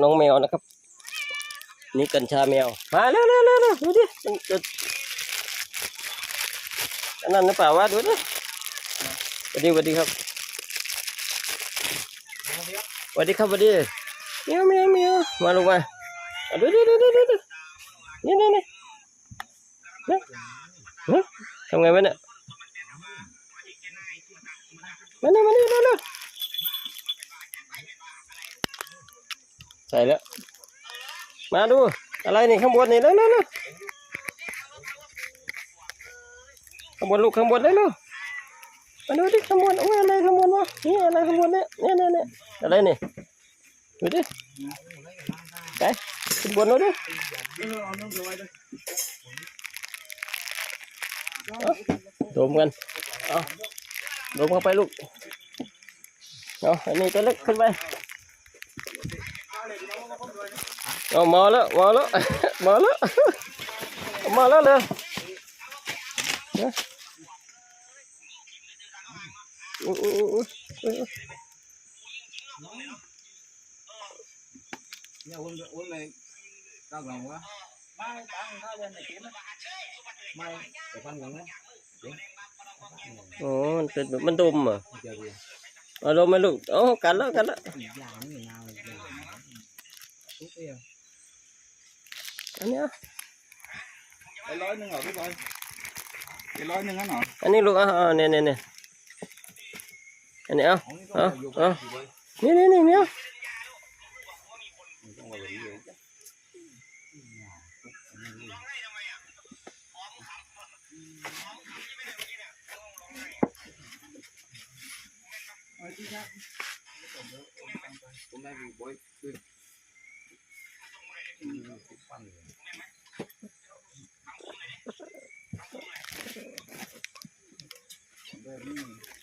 น้องแมวนะครับนี่กัญชาแมวมาเร็วดูดิมันจะอันนั้นหรือเปล่าวะดูดิสวัสดีครับสวัสดีครับเมียวมาลงมาดูนี่ทำไงวะเนี่ยมาเร็วใส่แล้วมาดูอะไรนี่ข้างบนนี่เร็วข้างบนลูกข้างบนเร็วมาดูดิข้างบนโอ้ยอะไรข้างบนวะนี่อะไรข้างบนเนี่ยอะไรนี่ดูดิไปขึ้นบนดูดิดมกันเอาดมเข้าไปลูกเอาอันนี้ตัวเล็กขึ้นไปเอามาแล้วเลยเนี่ยuống này cao lòng quá mai tao tao lên này kiếm mai để con ngắn đấy อ๋อมันเป็นแบบมันดมอ่ะเอาดมไหมลูกอ๋อกันแล้วอันนี้cái lối nữa rồi biết rồi cái lối nữa nó อันนี้ลูกเนี่ยอันนี้นี่เมียว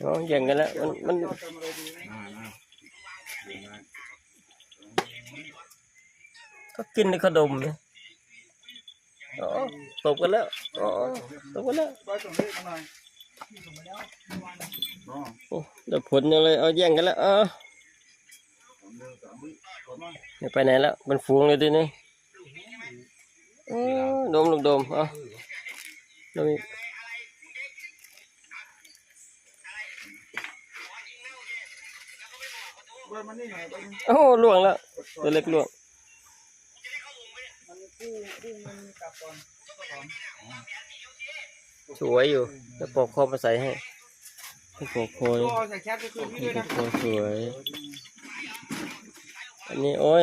อ๋อแย่งกันแล้วมันก็กินในขนมเนี่ยอ๋อตบกันแล้วโอ้เดี๋ยวผลอะไรเอาแย่งกันแล้วไปไหนแล้วมันฟูงเลยทีนี้ดมลูกดมดมอีกโอ้ล่วงแล้วตัวเล็กล่วงสวยอยู่จะปอกคอมาใส่ให้ปอกคอสวยอันนี้โอ้ย